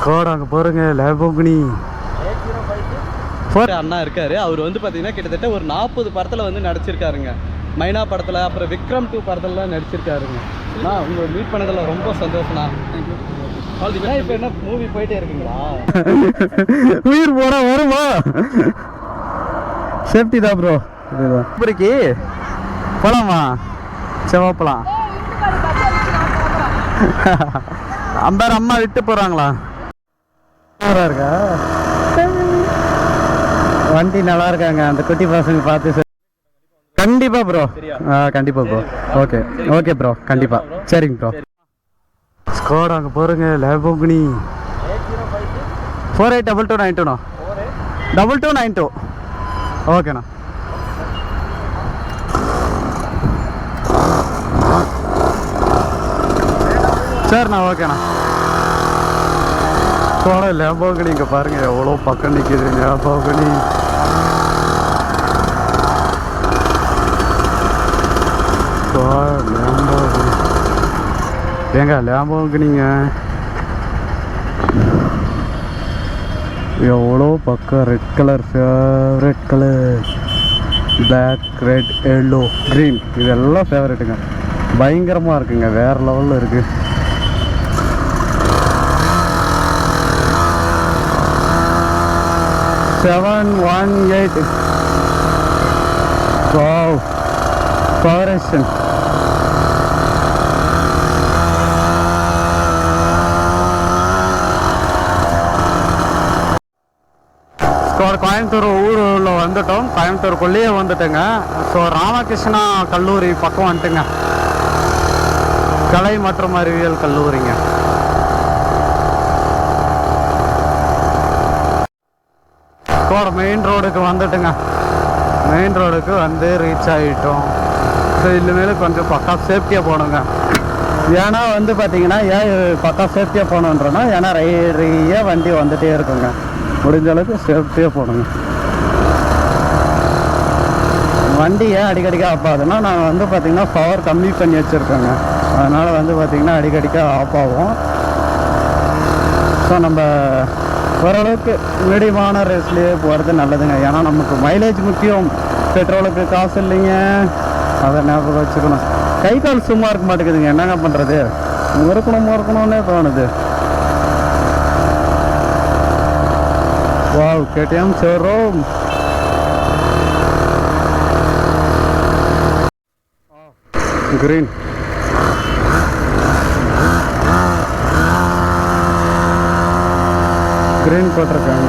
Squad அங்கே பாருங்க Lamborghini அண்ணா இருக்காரு. அவர் வந்து பார்த்தீங்கன்னா கிட்டத்தட்ட ஒரு 40 படத்தில் வந்து நடிச்சிருக்காருங்க. மைனா படத்தில், அப்புறம் விக்ரம் 2 படத்துலலாம் நடிச்சிருக்காருங்க. நான் உங்களை மீட் பண்ணதில் ரொம்ப சந்தோஷம்ண்ணா. இப்போ என்ன மூவி போயிட்டே இருக்குங்களா? உயிர் போனா வருமா? சேஃப்டி தான் ப்ரோ. இப்படிக்கு போலாமா? செவப்பலாம். அம்பார் அம்மா விட்டு போறாங்களா? இருக்கா வண்டி நல்லா இருக்காங்க. அந்த குட்டி பசங்க பார்த்து கண்டிப்பா ப்ரோ. கண்டிப்பா ப்ரோ. Okay okay bro. கண்டிப்பா சரிங்க ப்ரோ. ஸ்குவாட் அங்கே பாருங்க லேம்போகினி 482292 2292. ஓகேண்ணா. சரிண்ணா ஓகேண்ணா. ஸ்குவாட் லேம்போகினி இங்கே பாருங்க எவ்வளோ பக்கம் நிற்கிது லேம்போகினி. ஏங்க லேம்போகினிங்க எவ்வளோ பக்கம். Red colour favourite colour. Black, red, yellow, green இதெல்லாம் ஃபேவரட்டுங்க. பயங்கரமாக இருக்குங்க. வேறு லெவலில் இருக்குது. $718. Wow. Coloration. கோயம்புத்தூர் ஊரில் வந்துட்டோம். கோயம்புத்தூருக்குள்ளேயே வந்துட்டேங்க. ஸோ ராமகிருஷ்ணா கல்லூரி பக்கம் வந்துட்டுங்க. கலை மற்றும் அறிவியல் கல்லூரிங்க. மெயின் ரோடுக்கு வந்துட்டுங்க. மெயின் ரோடுக்கு வந்து ரீச் ஆகிட்டோம். ஸோ இனிமேல் கொஞ்சம் பக்கா சேஃப்டியாக போகணுங்க. ஏன்னா வந்து பார்த்தீங்கன்னா ஏன் பக்கா சேஃப்டியாக போகணுன்றோன்னா ஏன்னா நிறைய வண்டி வந்துகிட்டே இருக்குங்க. முடிஞ்ச அளவுக்கு சேஃப்டியாக போகணுங்க. வண்டி ஏன் அடிக்கடிக்க ஆஃப் ஆகுதுன்னா நான் வந்து பார்த்திங்கன்னா பவர் கம்மி பண்ணி வச்சுருக்கேங்க. அதனால் வந்து பார்த்திங்கன்னா அடிக்கடிக்க ஆஃப் ஆகும். ஸோ நம்ம ஓரளவுக்கு மீடியமான ரேஸ்லேயே போகிறது நல்லதுங்க. ஏன்னா நமக்கு மைலேஜ் முக்கியம். பெட்ரோலுக்கு காசு இல்லைங்க. அதை ஞாபகம் வச்சுக்கணும். கை கால் சும்மா இருக்க மாட்டேங்குதுங்க. என்னங்க பண்ணுறது? முறுக்கணும்னே தோணுது. Wow KTM showroom. Green green போட்டிருக்காங்க.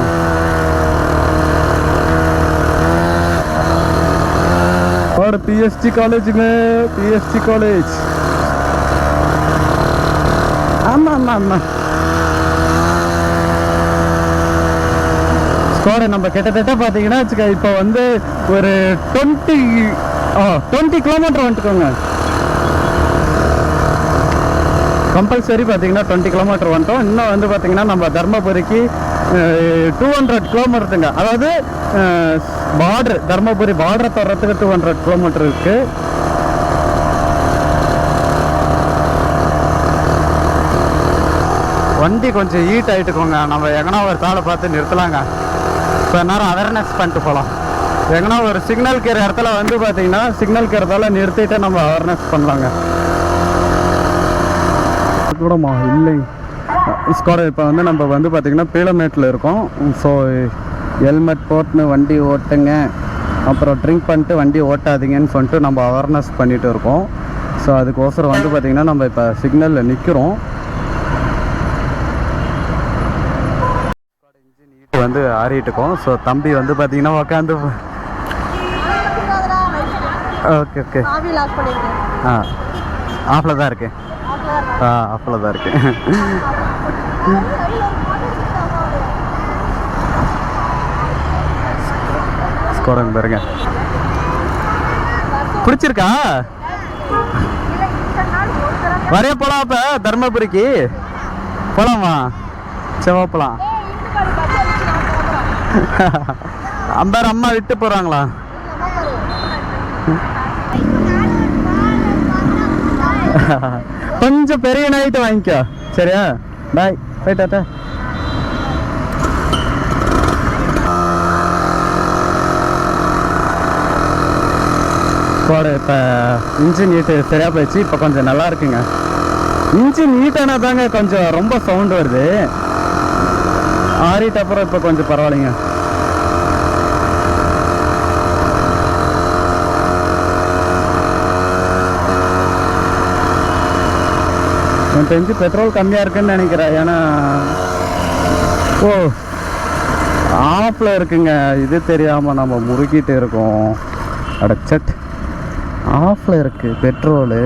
और पीएसटी कॉलेज में पीएसटी कॉलेज ஆமாம் ஸ்குவாட் நம்ம கிட்டத்தட்ட பார்த்தீங்கன்னா இப்போ வந்து ஒரு 20 கிலோமீட்டர் வந்துட்டுக்கோங்க. கம்பல்சரி பார்த்தீங்கன்னா 20 கிலோமீட்டர் வந்துட்டோம். இன்னும் வந்து பார்த்தீங்கன்னா நம்ம தர்மபுரிக்கு 200 கிலோமீட்டருங்க. அதாவது பார்டர் தர்மபுரி பார்டரை தொடரத்துக்கு 200 கிலோமீட்டர் இருக்குது. வண்டி கொஞ்சம் ஹீட் ஆகிட்டுக்கோங்க. நம்ம எங்கன்னா ஒரு காலை பார்த்து நிறுத்தலாங்க. இப்போ நேரம் அவேர்னஸ் பண்ணிட்டு போகலாம். எங்கன்னா ஒரு சிக்னல் கேற இடத்துல வந்து பார்த்தீங்கன்னா சிக்னல் கேறதால நிறுத்திட்டு நம்ம அவேர்னஸ் பண்ணலாங்க. கூடமா இல்லை ஸ்குவாட். இப்போ வந்து நம்ம வந்து பார்த்திங்கன்னா பீளமேட்டில் இருக்கோம். ஸோ ஹெல்மெட் போட்டுன்னு வண்டி ஓட்டுங்க, அப்புறம் ட்ரிங்க் பண்ணிட்டு வண்டி ஓட்டாதீங்கன்னு சொல்லிட்டு நம்ம அவேர்னஸ் பண்ணிகிட்டு இருக்கோம். ஸோ அதுக்கோசரம் வந்து பார்த்திங்கன்னா நம்ம இப்போ சிக்னலில் நிற்கிறோம். இன்ஜின் வந்து ஆறிட்டுருக்கோம். ஸோ தம்பி வந்து பார்த்திங்கன்னா உட்காந்து ஓகே ஓகே ஆஃபில் தான் இருக்கேன். ஆஃபில் தான் இருக்கேன். ஸ்கோரங்க பாருங்க. பிடிச்சிருக்கா? வரைய போலாம். அப்ப தர்மபுரிக்கு போலாமா? செவப்பலாம். அம்பார் அம்மா விட்டு போறாங்களா? கொஞ்சம் பெரிய நைட்டு வாங்கிக்கோ. சரியா? பாய். போயிட்டாத்தா. ஸ்குவாடு இப்போ இன்ஜின் ஹீட்டு சரியாக போயிடுச்சு. இப்போ கொஞ்சம் நல்லா இருக்குங்க. இன்ஜின் ஹீட்டானா தாங்க கொஞ்சம் ரொம்ப சவுண்டு வருது. ஆறிட்டு அப்புறம் இப்போ கொஞ்சம் பரவாயில்லைங்க. எனக்கு தெரிஞ்சு பெட்ரோல் கம்மியாக இருக்குன்னு நினைக்கிறேன். ஏன்னா ஓ ஆஃபில் இருக்குங்க. இது தெரியாமல் நம்ம முறுக்கிட்டு இருக்கோம். அடச்சட் ஆஃபில் இருக்குது பெட்ரோலு.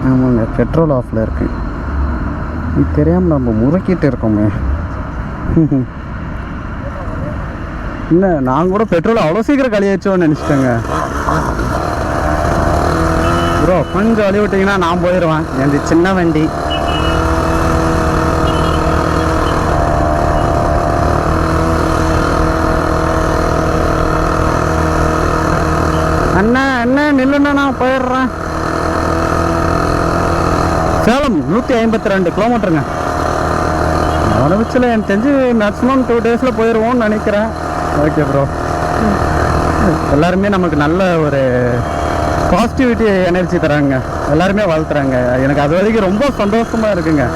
ஆமாங்க பெட்ரோல் ஆஃபில் இருக்குது. இது தெரியாமல் நம்ம முறுக்கிட்டு இருக்கோமே. இல்லை நான் கூட பெட்ரோல் அவ்வளோ சீக்கிரம் கழியாச்சோன்னு நினச்சிட்டேங்க. ப்ரோ கொஞ்சம் வழி விட்டிங்கன்னா நான் போயிடுவேன். என் சின்ன வண்டி. அண்ணா அண்ணா நில்லுண்ணா நான் போயிடுறேன். சேலம் 152 கிலோமீட்டருங்க. ஆரம்பிச்சில் எனக்கு தெரிஞ்சு மேக்ஸிமம் 2 டேஸில் போயிடுவோம்னு நினைக்கிறேன். Okay bro. எல்லாருமே நமக்கு நல்ல ஒரு பாசிட்டிவிட்டி எனர்ஜி தராங்க. எல்லாருமே வாழ்த்துறாங்க. எனக்கு அது வரைக்கும் ரொம்ப சந்தோஷமாக இருக்குங்க.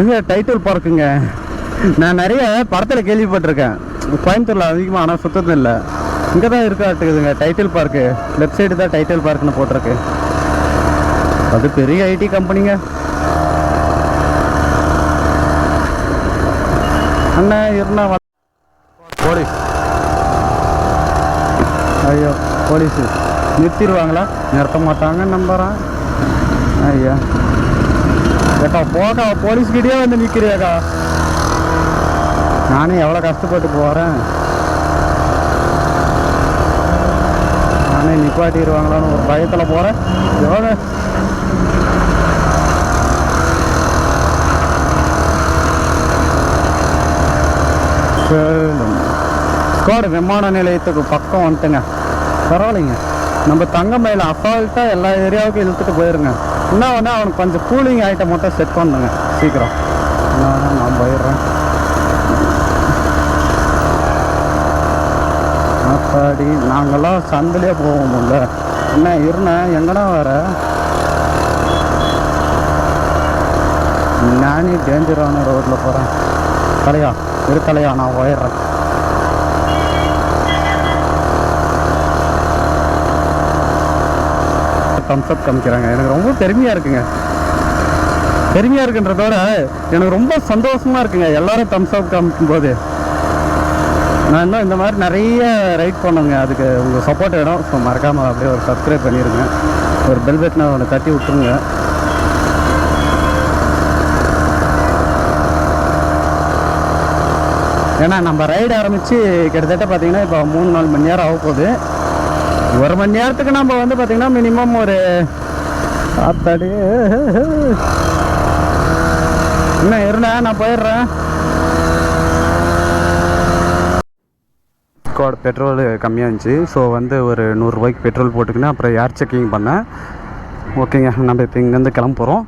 எங்க டைட்டில் பார்க்குங்க. நான் நிறைய படத்தில் கேள்விப்பட்டிருக்கேன். கோயம்புத்தூரில் அதிகமாக ஆனால் சுத்தது இல்லை. இங்கே தான் இருக்காட்டுக்குதுங்க டைட்டில் பார்க்கு. லெஃப்ட் சைடு தான் டைட்டில் பார்க்குன்னு போட்டிருக்கு. அது பெரிய ஐடி கம்பெனிங்க. அண்ணா இருந்தா போலீஸ். ஐயோ போலீஸு நிறுத்திடுவாங்களா? நிறுத்த மாட்டாங்கன்னு நம்புகிறேன். ஐயா ஏக்கா போக்கா போலீஸ்கிட்டே வந்து நிற்கிறியாக்கா. நானே எவ்வளோ கஷ்டப்பட்டு போகிறேன். நானே நிப்பாட்டிடுவாங்களான்னு ஒரு பயத்தில் போகிறேன். எவ்வளோ ஸ்குவாடு விமான நிலையத்துக்கு பக்கம் வந்துட்டுங்க. பரவாயில்லைங்க. நம்ம தங்கமயில அசால்ட்டாக எல்லா ஏரியாவுக்கும் இழுத்துட்டு போயிருங்க. இன்னும் ஒன்று அவனுக்கு கொஞ்சம் கூலிங் ஐட்டம் மட்டும் செட் பண்ணுங்க சீக்கிரம். நான் போயிடுறேன். அப்பாடி நாங்கள்லாம் சந்திலே போவோம்ல. என்ன இருந்தேன் எங்கடா வர? நானே டேஞ்சரான ரோட்டில் போகிறேன். தலையா இருக்கலையா நான் போயிடுறேன். தம்ஸ்அப் காமிக்கிறாங்க. எனக்கு ரொம்ப பெருமையாக இருக்குங்க. பெருமையாக இருக்குன்றதோட எனக்கு ரொம்ப சந்தோஷமாக இருக்குங்க. எல்லோரும் தம்ஸ்அப் காமிக்கும்போது நான் இன்னும் இந்த மாதிரி நிறைய ரைட் பண்ணுங்க. அதுக்கு உங்கள் சப்போர்ட் வேணும். ஸோ மறக்காமல் அப்படியே ஒரு சப்ஸ்கிரைப் பண்ணிடுங்க. ஒரு பெல் பட்டனை ஒன்று தட்டி விட்டுருங்க. ஏன்னா நம்ம ரைடு ஆரம்பித்து கிட்டத்தட்ட பார்த்திங்கன்னா இப்போ 3-4 மணி நேரம் ஆக போகுது. 1 மணி நேரத்துக்கு நம்ம வந்து பார்த்திங்கன்னா மினிமம் ஒரு ஆத்தாடி இன்னும் இருந்தேன். நான் போயிடுறேன். ஸ்குவாட் பெட்ரோல் கம்மியாக இருந்துச்சு. ஸோ வந்து ஒரு 100 ரூபாய்க்கு பெட்ரோல் போட்டுக்கினேன். அப்புறம் ஏர் செக்கிங் பண்ணேன். ஓகேங்க நம்ம இப்போ இங்கேருந்து கிளம்ப போகிறோம்.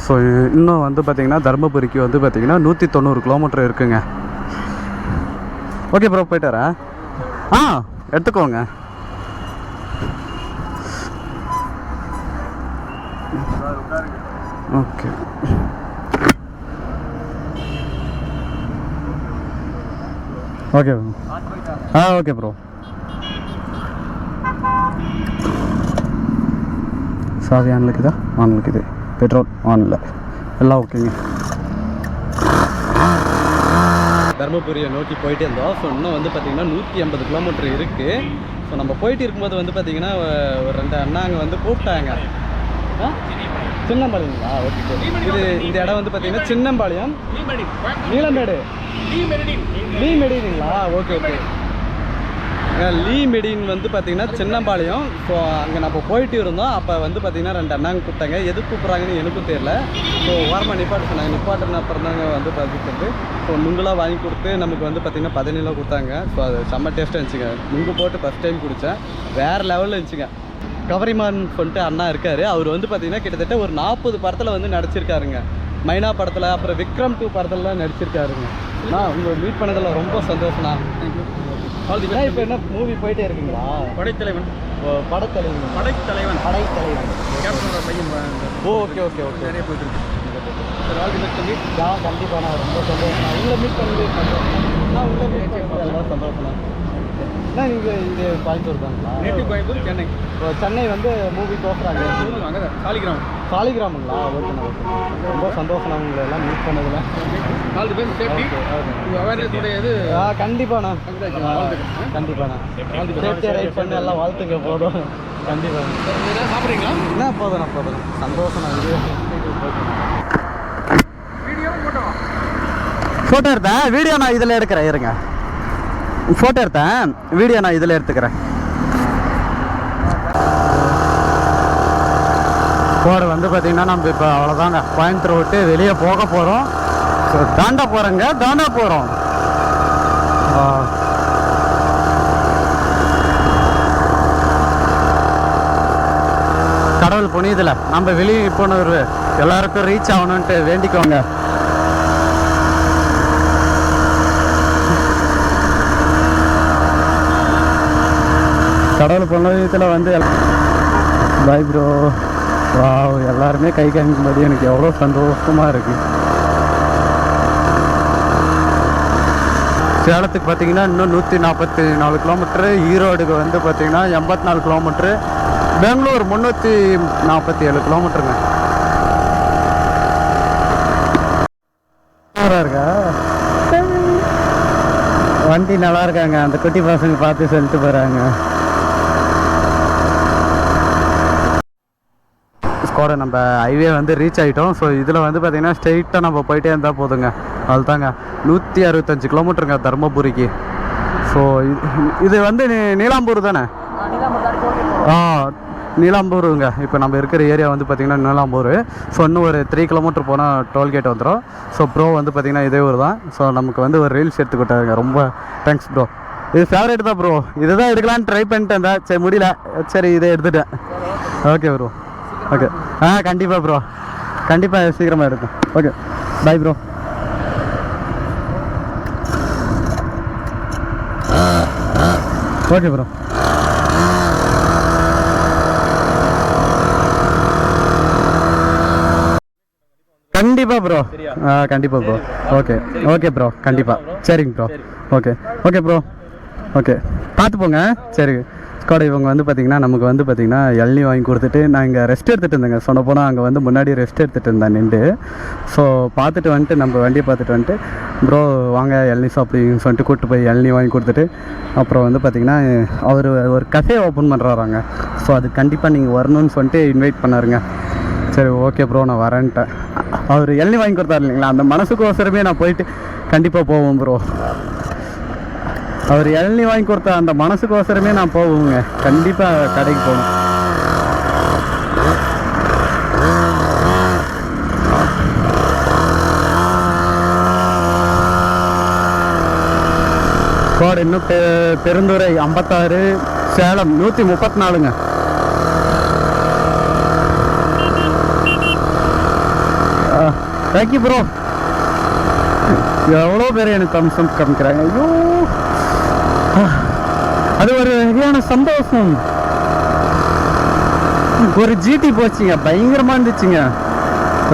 ஸோ இன்னும் வந்து பார்த்திங்கன்னா தருமபுரிக்கு வந்து பார்த்திங்கன்னா 190 கிலோமீட்டர் இருக்குங்க. ஓகே ப்ரோ போயிட்டு வரேன். எடுத்துக்கோங்க. Okay okay okay bro. சாவி ஆனில் இருக்குதா? ஆனில் இருக்குது. பெட்ரோல் ஆனில் எல்லாம் ஓகேங்க. தருமபுரியை நோக்கி போயிட்டே இருந்தோம். ஸோ இன்னும் வந்து பார்த்திங்கன்னா 180 கிலோமீட்டர் இருக்குது. ஸோ நம்ம போயிட்டு இருக்கும்போது வந்து பார்த்திங்கன்னா ஒரு 2 அண்ணாங்க வந்து கூப்பிட்டாங்க. சின்னம்பாளையங்களா? ஓகே. இது இந்த இடம் வந்து பார்த்திங்கன்னா சின்னம்பாளையம் நீலமேடு லீ மெடினுங்களா? Okay okay. லீ மெடின் வந்து பார்த்திங்கன்னா சின்னம்பாளையம். ஸோ அங்கே நம்ம போயிட்டு இருந்தோம். அப்போ வந்து பார்த்திங்கன்னா 2 அண்ணாங்க கூப்பிட்டாங்க. எது கூப்பிட்றாங்கன்னு எனக்கும் தெரியல. ஸோ ஓரமாக நிப்பாட்ட சொன்னாங்க. நிப்பாட்டின அப்புறம் தாங்க வந்து பார்த்துட்டு ஸோ நுங்கெலாம் வாங்கி கொடுத்து நமக்கு வந்து பார்த்திங்கன்னா 17 கொடுத்தாங்க. ஸோ அது செம்ம டேஸ்ட்டாக இருந்துச்சுங்க. நுங்கு போட்டு ஃபஸ்ட் டைம் குடித்தேன். வேறு லெவலில் இருந்துச்சுங்க. கவரிமான் சொல்லிட்டு அண்ணா இருக்கார். அவர் வந்து பார்த்திங்கன்னா கிட்டத்தட்ட ஒரு 40 படத்தில் வந்து நடிச்சிருக்காருங்க. மைனா படத்தில் அப்புறம் விக்ரம் 2 படத்துலலாம் நடிச்சிருக்காருங்க. நான் உங்களை மீட் பண்ணதில் ரொம்ப சந்தோஷம்ண்ணா. தேங்க்யூ. இப்போ என்ன மூவி போயிட்டே இருக்குங்களா? படைத்தலைவன். படைத்தலைவன். படைத்தலைவன். படைத்தலைவன். கேப்டனோட பையன் ஓகே ஓகே ஓகே. நிறைய போயிட்டு இருக்கு. சார் ஆல் தி பெஸ்ட் தம்பி. கண்டிப்பாக நான் ரொம்ப சந்தோஷம். உங்களை மீட் பண்ணது சந்தோஷம். நான் உங்களை மீட் பண்ணது எல்லாம் சந்தோஷம். நீங்கள் இங்கே கோயம்புத்தூர் தாங்களா? நேட்டிவ் கோயம்புத்தூர், சென்னை. இப்போ சென்னை வந்து மூவி போக்குறாங்க. அங்கே தான் சாலிகிராமம். சாலிகிராமங்களா? ஓகேண்ணா ஓகே. ரொம்ப சந்தோஷம் உங்களை எல்லாம் மீட் பண்ணதில். All the best. Safety awareness உடையது. கண்டிப்பாண்ணா கண்டிப்பாண்ணா. சேஃப்டியாக ரைட் பண்ணி எல்லாம் வாழ்த்துக்க போதும். கண்டிப்பாக சாப்பிட்றீங்களா? என்ன போதுண்ணா சந்தோஷம். ஃபோட்டோ எடுத்தேன், வீடியோ நான் இதில் எடுக்கிறேன். இருங்க, ஃபோட்டோ எடுத்தேன், வீடியோ நான் இதில் எடுத்துக்கிறேன். கோடு வந்து பார்த்தீங்கன்னா நம்ம இப்போ அவ்வளோதாங்க, கோயம்புத்தூர் விட்டு வெளியே போக போகிறோம். ஸோ தாண்டா போகிறோம். கடவுள் புனியதில் நம்ம வெளியே போனவர் எல்லாருக்கும் ரீச் ஆகணுன்ட்டு வேண்டிக்கோங்க. கடவுள் புனியத்தில் வந்து பாய் ப்ரோ. எல்லாருமே கை காமிக்கும்போது எனக்கு எவ்வளோ சந்தோஷமாக இருக்குது. சேலத்துக்கு பார்த்தீங்கன்னா இன்னும் 144 கிலோமீட்ரு, ஈரோடுக்கு வந்து பார்த்தீங்கன்னா 84 கிலோமீட்ரு, பெங்களூர் 347 கிலோமீட்டருங்க. இருக்கா வண்டி நல்லா இருக்காங்க. அந்த குட்டி பசங்க பார்த்து சொல்லிட்டு போகிறாங்க. கூட நம்ம ஹைவே வந்து ரீச் ஆகிட்டோம். ஸோ இதில் வந்து பார்த்திங்கன்னா ஸ்ட்ரெயிட்டாக நம்ம போயிட்டே இருந்தால் போதுங்க. அதுதாங்க 165 கிலோமீட்டருங்க தருமபுரிக்கு. ஸோ இது வந்து நீலாம்பூர் தானே? நீலாம்பூருங்க. இப்போ நம்ம இருக்கிற ஏரியா வந்து பார்த்திங்கன்னா நீலாம்பூர். ஸோ இன்னும் ஒரு 3 கிலோமீட்டர் போனால் டோல்கேட் வந்துடும். ஸோ ப்ரோ வந்து பார்த்திங்கன்னா இதே ஊர் தான். ஸோ நமக்கு வந்து ஒரு ரீல்ஸ் எடுத்துக்கிட்டாருங்க. ரொம்ப தேங்க்ஸ் ப்ரோ. இது ஃபேவரேட் தான் ப்ரோ. இதை தான் எடுக்கலான்னு ட்ரை பண்ணிட்டு இருந்தேன். சரி முடியல, சரி இதை எடுத்துட்டேன். Okay bro. ஓகே கண்டிப்பாக ப்ரோ, கண்டிப்பாக சீக்கிரமாக இருக்கும். Okay bye bro. Okay bro. கண்டிப்பாக ப்ரோ. கண்டிப்பாக ப்ரோ. Okay bro. கண்டிப்பாக சரிங்க ப்ரோ. Okay bro. ஓகே பார்த்து போங்க. சரி கூட இவங்க வந்து பார்த்திங்கன்னா நமக்கு வந்து பார்த்திங்கன்னா இளநீ வாங்கி கொடுத்துட்டு நான் இங்கே ரெஸ்ட் எடுத்துகிட்டு இருந்தேங்க. சொன்ன போனால் அங்கே வந்து முன்னாடி ரெஸ்ட் எடுத்துகிட்டு இருந்தேன் நின்று. ஸோ பார்த்துட்டு வந்துட்டு நம்ம வண்டியை பார்த்துட்டு வந்துட்டு ப்ரோ வாங்க இளநீ அப்படின்னு சொல்லிட்டு கூப்பிட்டு போய் இளநீ வாங்கி கொடுத்துட்டு அப்புறம் வந்து பார்த்திங்கன்னா அவர் ஒரு கஃபே ஓப்பன் பண்ணுறாராங்க. ஸோ அது கண்டிப்பாக நீங்கள் வரணும்னு சொல்லிட்டு இன்வைட் பண்ணாருங்க. சரி ஓகே ப்ரோ நான் வரேன்ட்டேன். அவர் இளநீ வாங்கி கொடுத்தாரு இல்லைங்களா, அந்த மனசுக்கோசரமே நான் போயிட்டு கண்டிப்பாக போவோம் ப்ரோ. அவர் இளநீ வாங்கி கொடுத்த அந்த மனசுக்கோசரமே நான் போவோங்க. கண்டிப்பாக கடைக்கு போகணும். கோடு இன்னும் பெருந்துறை 56, சேலம் 134ங்க. Thank you bro. எவ்வளோ பேர் எனக்கு தம்சம் காமிக்கிறாங்க. ஐயோ அது ஒரு வகையான சந்தோஷம். ஒரு ஜிடி போச்சுங்க, பயங்கரமாக இருந்துச்சுங்க.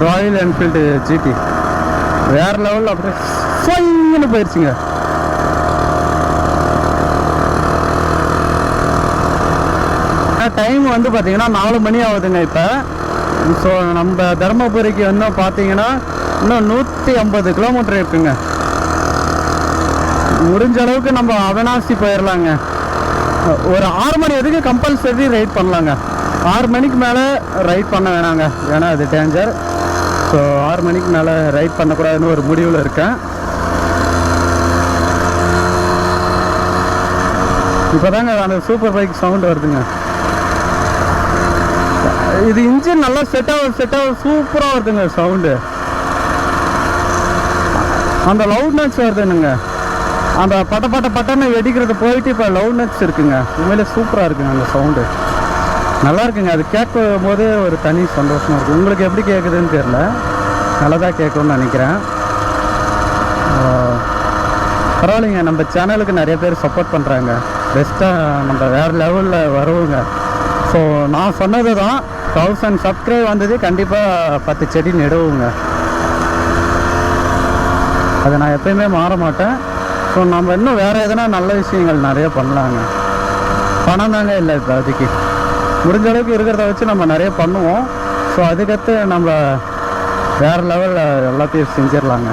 ராயல் என்ஃபீல்டு ஜிடி வேற லெவலில் அப்படியே ஃபைன்னு போயிடுச்சுங்க. டைம் வந்து பார்த்தீங்கன்னா 4 மணி ஆகுதுங்க இப்போ. ஸோ நம்ம தருமபுரிக்கு வந்து பார்த்தீங்கன்னா இன்னும் 150 கிலோமீட்டர் இருக்குங்க. முடிஞ்ச அளவுக்கு நம்ம அவனாசி போயிடலாங்க. ஒரு 6 மணி வரைக்கும் கம்பல்சரி ரைட் பண்ணலாங்க. 6 மணிக்கு மேலே ரைட் பண்ண வேணாங்க, ஏன்னா அது டேஞ்சர். ஸோ 6 மணிக்கு மேலே ரைட் பண்ணக்கூடாதுன்னு ஒரு முடிவில் இருக்கேன். இப்போ தாங்க அந்த சூப்பர் பைக் சவுண்ட் வருதுங்க. இது இன்ஜின் நல்லா செட் ஆகும் சூப்பராக வருதுங்க சவுண்டு. அந்த லவுட்னஸ் வருதுங்க. அந்த பட்டன்னு வெடிக்கிறது போயிட்டு இப்போ லவுட்னஸ் இருக்குங்க. உண்மையிலே சூப்பராக இருக்குங்க அந்த சவுண்டு. நல்லா இருக்குங்க. அது கேட்கும் போது ஒரு தனி சந்தோஷமாக இருக்குது. உங்களுக்கு எப்படி கேட்குதுன்னு தெரியல. நல்லதாக கேட்கும்னு நினைக்கிறேன். பரவாயில்லைங்க, நம்ம சேனலுக்கு நிறைய பேர் சப்போர்ட் பண்ணுறாங்க. பெஸ்ட்டாக நம்ம வேறு லெவலில் வருவோங்க. ஸோ நான் சொன்னது தான், 1000 சப்ஸ்கிரைப் வந்தது கண்டிப்பாக 10 செடி நடுவோங்க. அதை நான் எப்பயுமே மாற மாட்டேன். ஸோ நம்ம இன்னும் வேறு எதனா நல்ல விஷயங்கள் நிறைய பண்ணலாங்க. பணம் தாங்க இல்லை இப்போ, அதுக்கு முடிஞ்ச அளவுக்கு இருக்கிறத வச்சு நம்ம நிறைய பண்ணுவோம். ஸோ அதுக்கடுத்து நம்ம வேறு லெவலில் எல்லாத்தையும் செஞ்சிடலாங்க.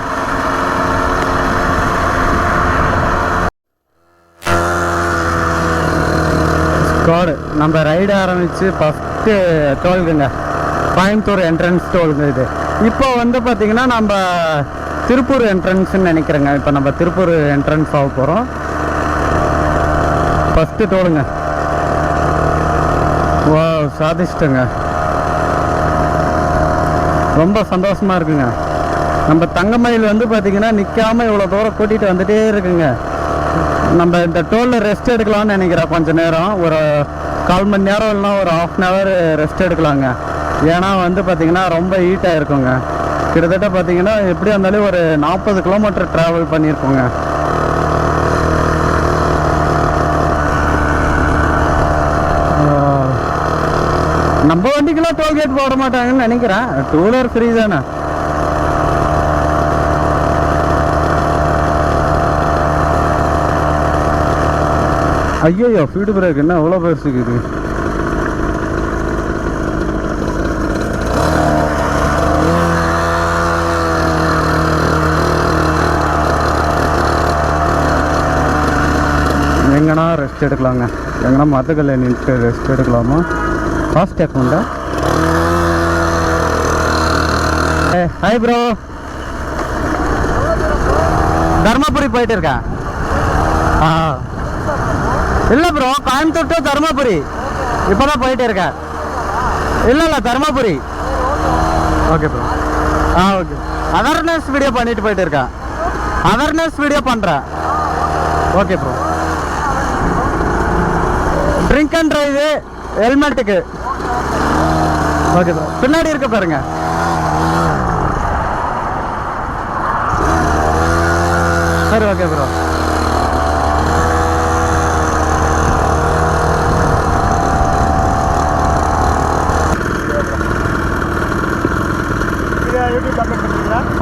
ஸ்குவாடு நம்ம ரைடு ஆரம்பித்து ஃபஸ்ட்டு டோல்குங்க, கோயம்புத்தூர் என்ட்ரன்ஸ் டோல்கு இது. இப்போ வந்து பார்த்திங்கன்னா நம்ம திருப்பூர் என்ட்ரன்ஸ்ன்னு நினைக்கிறேங்க. இப்போ நம்ம திருப்பூர் என்ட்ரன்ஸ் ஆக போகிறோம். ஃபஸ்ட்டு டோலுங்க. வா, சாதிச்சிட்டங்க. ரொம்ப சந்தோஷமாக இருக்குங்க. நம்ம தங்கமயில் வந்து பார்த்திங்கன்னா நிற்காமல் இவ்வளோ தூரம் கூட்டிகிட்டு வந்துகிட்டே இருக்குங்க. நம்ம இந்த டோலில் ரெஸ்ட் எடுக்கலாம்னு நினைக்கிறேன். கொஞ்சம் நேரம், ஒரு 1/4 மணி நேரம் இல்லைனா ஒரு 1/2 hour ரெஸ்ட் எடுக்கலாங்க. ஏன்னா வந்து பார்த்திங்கன்னா ரொம்ப ஹீட்டாக இருக்குங்க. கிட்டத்தட்ட பார்த்திங்கன்னா எப்படியா இருந்தாலும் ஒரு 40 கிலோமீட்டர் ட்ராவல் பண்ணியிருக்கோங்க. நம்ம வண்டிக்கெல்லாம் டோல்கேட் போட மாட்டாங்கன்னு நினைக்கிறேன். 2 wheeler ஃப்ரீ தானே. ஐயோ, ஃபீடு பிரேக் என்ன அவ்வளோ பெருசுக்குது. எங்கன்னா ரெஸ்ட் எடுக்கலாங்க. எங்கன்னா மரத்துக்கல்ல நின்று ரெஸ்ட் எடுக்கலாமா? ஃபாஸ்டேக் உண்டா? ஹாய் ப்ரோ, தர்மபுரி போயிட்டு இருக்கேன். இல்லை ப்ரோ, கோயம்புத்தூர் டு தருமபுரி இப்போ தான் போயிட்டு இருக்கேன். இல்லை Dharmapuri. Okay bro. Okay. Awareness video பண்ணிட்டு போயிட்டு இருக்கேன். அவேர்னஸ் வீடியோ பண்ணுறேன். Okay bro. Drink and drive ஹெல்மெட்டுக்கு. Okay bro. பின்னாடி இருக்க பாருங்க. சரி, ஓகே ப்ரோ.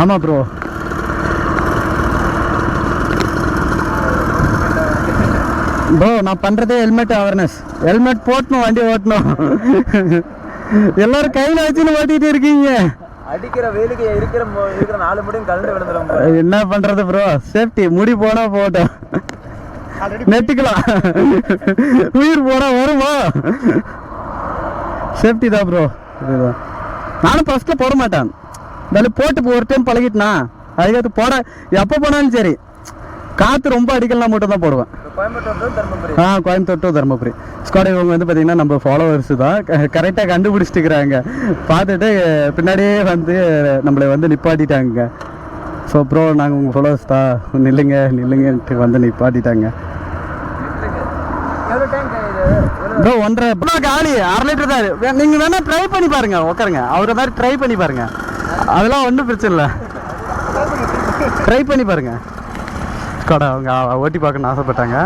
ஆமாம் ப்ரோ. ப்ரோ நான் பண்ணுறதே ஹெல்மெட் அவேர்னஸ். ஹெல்மெட் போட்டணும், வண்டி ஓட்டணும். எல்லாரும் கையில் வச்சுன்னு ஓட்டிகிட்டு இருக்கீங்க. அடிக்கிற வெயிலுக்கு இருக்கிற 4 முடியும் கலந்து விழுந்துடும். என்ன பண்ணுறது ப்ரோ, சேஃப்டி. முடி போனால் போட்டோம், நெட்டுக்கலாம். உயிர் போனால் வருமா? சேஃப்டி தான் ப்ரோ. இதுதான். நானும் ஃபஸ்ட்டில் போட மாட்டேன். இருந்தாலும் போட்டு ஒரு டைம் பழகிட்டுனா அதுக்கடுத்து போட எப்போ போனாலும் சரி, காற்று ரொம்ப அடிக்கலாம் மட்டும் தான் போடுவேன். கோயம்புத்தூர் டு தருமபுரி. ஸ்குவாட் இவங்க வந்து பார்த்திங்கன்னா நம்ம ஃபாலோவர்ஸு தான். கரெக்டாக கண்டுபிடிச்சிட்டுக்கிறாங்க. பார்த்துட்டு பின்னாடியே வந்து நம்மளை வந்து நிப்பாட்டிட்டாங்க. ஸோ ப்ரோ நாங்கள் உங்கள் ஃபாலோவர்ஸ் தான், நில்லுங்கன்ட்டு வந்து நிப்பாட்டிட்டாங்க. ப்ரோ 1.5 காலி 1/2 லிட்டர் தான். நீங்கள் வேணால் ட்ரை பண்ணி பாருங்கள், உட்காருங்க. அவரை மாதிரி ட்ரை பண்ணி பாருங்கள், அதெல்லாம் ஒன்றும் பிரச்சனை இல்லை. ட்ரை பண்ணி பாருங்கள். கடை அவங்க ஓட்டி பார்க்கணுன்னு ஆசைப்பட்டாங்க.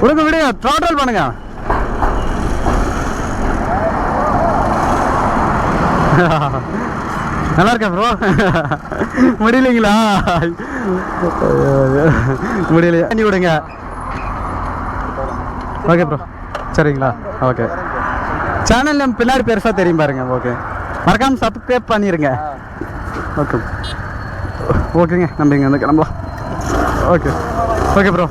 விடுங்க விடுங்க, த்ராட்டல் பண்ணுங்க. நல்லா இருக்கா ப்ரோ? முடியலைங்களா? முடியலையா? பண்ணி விடுங்க. ஓகே ப்ரோ, சரிங்களா? ஓகே. சேனல் நம்ம பின்னாடி பெருசாக தெரியும் பாருங்க. ஓகே, மறக்காமல் சப்ஸ்கிரைப் பண்ணிடுங்க. ஓகே ஓகேங்க, நம்ம இங்கே வந்து கிளம்பலாம். Okay okay bro.